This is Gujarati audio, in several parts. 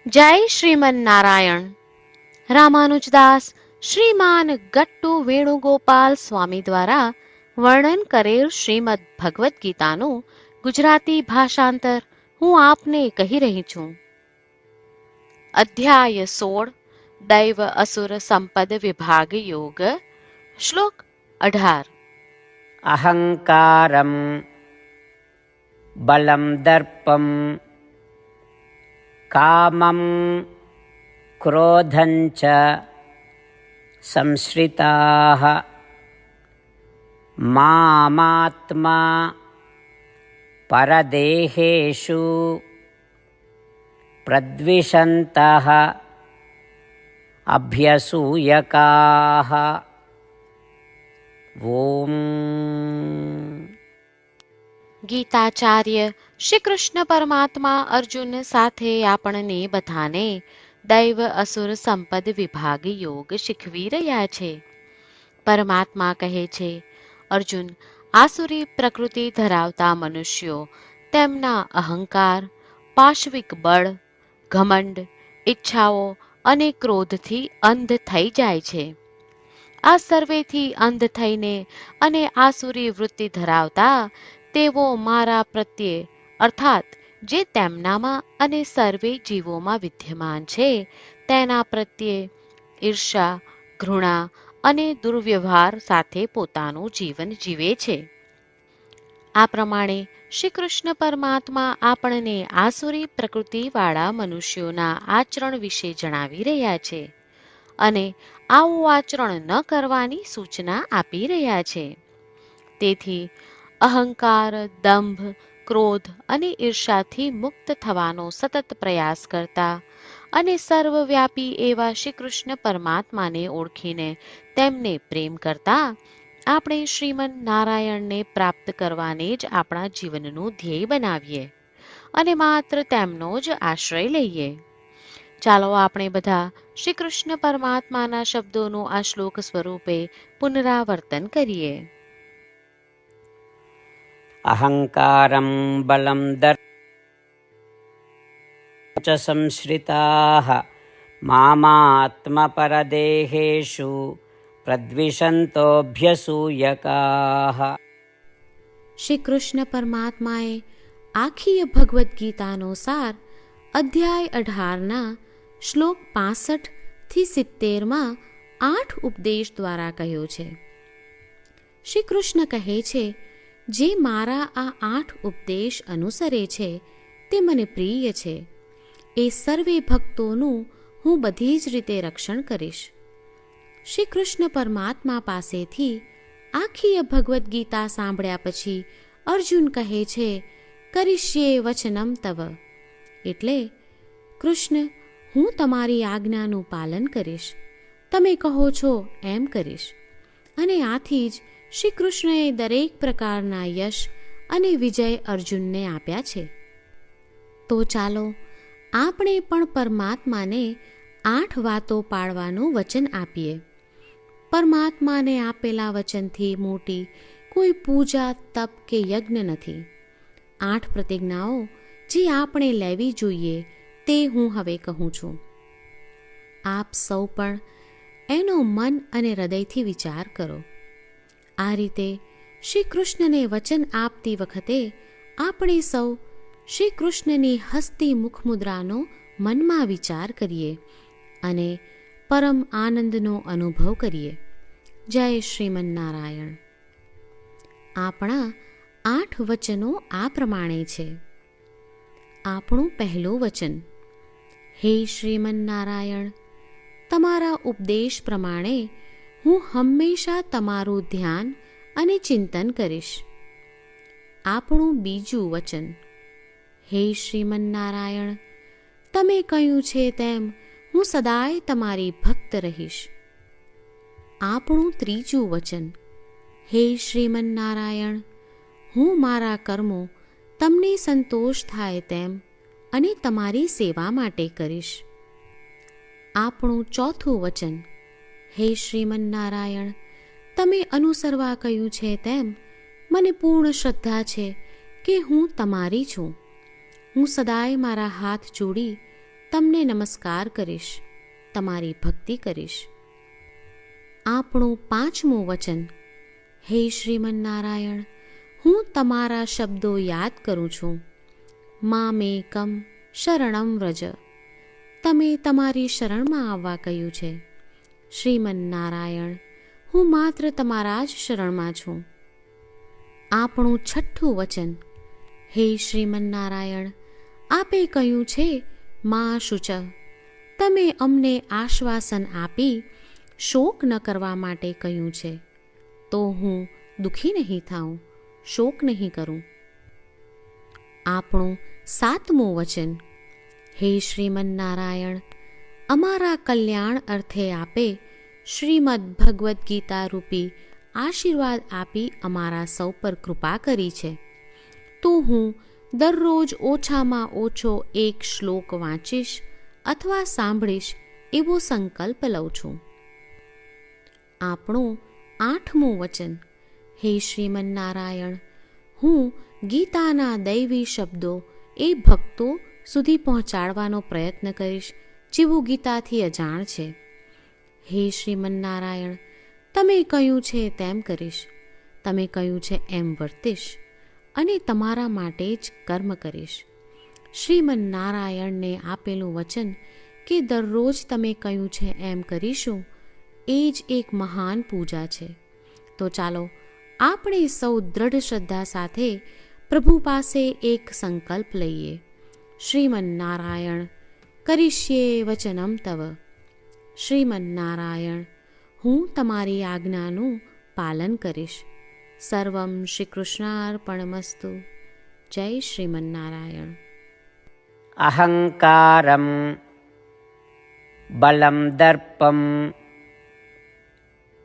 જય શ્રીમન નારાયણ. રામાનુજદાસ શ્રીમાન ગટ્ટુ વેણુગોપાલ સ્વામી દ્વારા વર્ણન કરેલ શ્રીમદ ભગવદ્ ગીતાનું ગુજરાતી ભાષાંતર હું આપને કહી રહી છું. અધ્યાય 16 દૈવ અસુર સંપદ વિભાગ યોગ. શ્લોક 18. અહંકારમ બલમ દર્પમ કામમ ક્રોધંચ સંશ્રિતાઃ મામાત્મા પરદેહેષુ પ્રદ્વિષन्तઃ અભ્યસૂયકાઃ. ઓમ. ગીતાચાર્ય શ્રી કૃષ્ણ પરમાત્મા અર્જુન સાથે આપણને બધાને દૈવ અસુર સંપદ વિભાગ યોગ શીખવી રહ્યા છે. પરમાત્મા કહે છે, અર્જુન, આસુરી પ્રકૃતિ ધરાવતા મનુષ્યો તેમના અહંકાર, પાશવિક બળ, ઘમંડ, ઈચ્છાઓ અને ક્રોધથી અંધ થઈ જાય છે. આ સર્વેથી અંધ થઈને અને આસુરી વૃત્તિ ધરાવતા તેઓ મારા પ્રત્યે અર્થાત જે તેમનામાં અને સર્વે જીવોમાં વિદ્યમાન છે તેના પ્રત્યે ઈર્ષા, ઘૃણા અને દુર્વ્યવહાર સાથે પોતાનું જીવન જીવે છે. આ પ્રમાણે શ્રી કૃષ્ણ પરમાત્મા આપણને આસુરી પ્રકૃતિવાળા મનુષ્યોના આચરણ વિશે જણાવી રહ્યા છે અને આવું આચરણ ન કરવાની સૂચના આપી રહ્યા છે. તેથી અહંકાર, દંભ, ક્રોધ અને ઈર્ષાથી મુક્ત થવાનો સતત પ્રયાસ કરતા અને સર્વવ્યાપી એવા શ્રી કૃષ્ણ પરમાત્માને ઓળખીને તેમને પ્રેમ કરતા આપણે શ્રીમન નારાયણને પ્રાપ્ત કરવાને જ આપણા જીવનનું ધ્યેય બનાવીએ અને માત્ર તેમનો જ આશ્રય લઈએ. ચાલો આપણે બધા શ્રી કૃષ્ણ પરમાત્માના શબ્દોનું આ શ્લોક સ્વરૂપે પુનરાવર્તન કરીએ. અહંકારમ બલમ દર્પચ સંશ્રિતાઃ મામાત્મપરદેહેષુ પ્રદ્વિષन्तોऽભ્યસૂયકાઃ. શ્રી કૃષ્ણ પરમાત્માએ આખી ભગવદ્ ગીતાનો સાર અધ્યાય 18ના શ્લોક 65 થી 70માં 8 ઉપદેશ દ્વારા કહ્યો છે. શ્રી કૃષ્ણ કહે છે, જે મારા આ 8 ઉપદેશ અનુસરે છે તે મને પ્રિય છે. એ સર્વે ભક્તોનું હું બધી જ રીતે રક્ષણ કરીશ. શ્રી કૃષ્ણ પરમાત્મા પાસેથી આખી ભગવદ્ ગીતા સાંભળ્યા પછી અર્જુન કહે છે, કરીશ્યે વચનમ તવ, એટલે કૃષ્ણ, હું તમારી આજ્ઞાનું પાલન કરીશ, તમે કહો છો એમ કરીશ. અને આથી જ શ્રી કૃષ્ણએ દરેક પ્રકારના યશ અને વિજય અર્જુનને આપ્યા છે. તો ચાલો આપણે પણ પરમાત્માને 8 વાતો પાળવાનું વચન આપીએ. પરમાત્માને આપેલા વચનથી મોટી કોઈ પૂજા, તપ કે યજ્ઞ નથી. 8 પ્રતિજ્ઞાઓ જે આપણે લેવી જોઈએ તે હું હવે કહું છું. આપ સૌ પણ એનો મન અને હૃદયથી વિચાર કરો. આ રીતે શ્રી કૃષ્ણને વચન આપતી વખતે આપણે સૌ શ્રી કૃષ્ણની હસતી મુખમુદ્રાનો મનમાં વિચાર કરીએ અને પરમ આનંદનો અનુભવ કરીએ. જય શ્રીમન નારાયણ. આપણા 8 વચનો આ પ્રમાણે છે. આપણું પહેલું વચન, હે શ્રીમન નારાયણ, તમારા ઉપદેશ પ્રમાણે હું હંમેશા તમારું ધ્યાન અને ચિંતન કરીશ. આપણું બીજું વચન, હે શ્રીમન નારાયણ, તમે કહ્યું છે તેમ હું સદાય તમારી ભક્ત રહીશ. આપણું ત્રીજું વચન, હે શ્રીમન નારાયણ, હું મારા કર્મો તમને સંતોષ થાય તેમ અને તમારી સેવા માટે કરીશ. આપણું ચોથું વચન, હે શ્રીમન નારાયણ, તમે અનુસરવા કહ્યું છે તેમ મને પૂર્ણ શ્રદ્ધા છે કે હું તમારી છું. હું સદાય મારા હાથ જોડી તમને નમસ્કાર કરીશ, તમારી ભક્તિ કરીશ. આપણું 5મું વચન. હે શ્રીમન્નારાયણ, હું તમારા શબ્દો યાદ કરું છું. મામેકમ શરણમ વ્રજ. તમે તમારી શરણમાં આવવા કહ્યું છે. શ્રીમન્નારાયણ, હું માત્ર તમારા જ શરણમાં છું. આપણું 6થું વચન. હે શ્રીમન્નારાયણ, આપે કહ્યું છે મા શુચ. તમે અમને આશ્વાસન આપી શોક ન કરવા માટે કહ્યું છે, તો હું દુઃખી નહીં થાઉં, શોક નહીં કરું. આપણું 7મું વચન. હે શ્રીમન્નારાયણ, અમારા કલ્યાણ અર્થે આપે શ્રીમદ્ ભગવદ્ ગીતા રૂપી આશીર્વાદ આપી અમારા સૌ પર કૃપા કરી છે, તો હું દરરોજ ઓછામાં ઓછો 1 શ્લોક વાંચીશ અથવા સાંભળીશ એવો સંકલ્પ લઉં છું. આપણું 8મું વચન. હે શ્રીમન્નારાયણ, હું ગીતાના દૈવી શબ્દો એ ભક્તો સુધી પહોંચાડવાનો પ્રયત્ન કરીશ જેઓ ગીતાથી અજાણ છે. હે શ્રીમન્નારાયણ, તમે કહ્યું છે તેમ કરીશ, તમે કહ્યું છે એમ વર્તીશ અને તમારા માટે જ કર્મ કરીશ. શ્રીમન્નારાયણને આપેલું વચન કે દરરોજ તમે કહ્યું છે એમ કરીશું, એ જ એક મહાન પૂજા છે. તો ચાલો આપણે સૌ દ્રઢ શ્રદ્ધા સાથે પ્રભુ પાસે એક સંકલ્પ લઈએ. શ્રીમન્નારાયણ, કરીશ્યે વચનમ તવ. શ્રીમન્નારાયણ, હું તમારી આજ્ઞાનું પાલન કરીશ. સર્વમ શ્રી કૃષ્ણાર્પણમસ્તુ. જય શ્રીમન્નારાયણ. અહંકારમ બલમ દર્પમ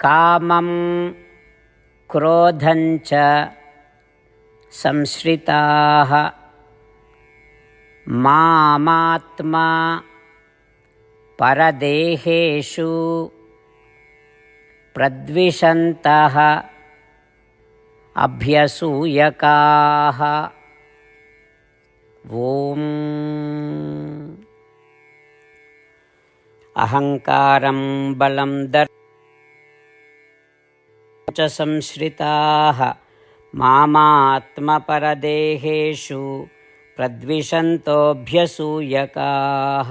કામમ ક્રોધંચ સંશ્રિતાઃ મામાત્મા પરદેહેષુ પ્રદ્વિષन्तઃ અભ્યસૂયકાઃ. ઓમ. અહંકારમ બલમ દર્પં ચ સંશ્રિતાઃ મામાત્મપરદેહેષુ પ્રદ્વિષन्तોऽભ્યસૂયકાઃ.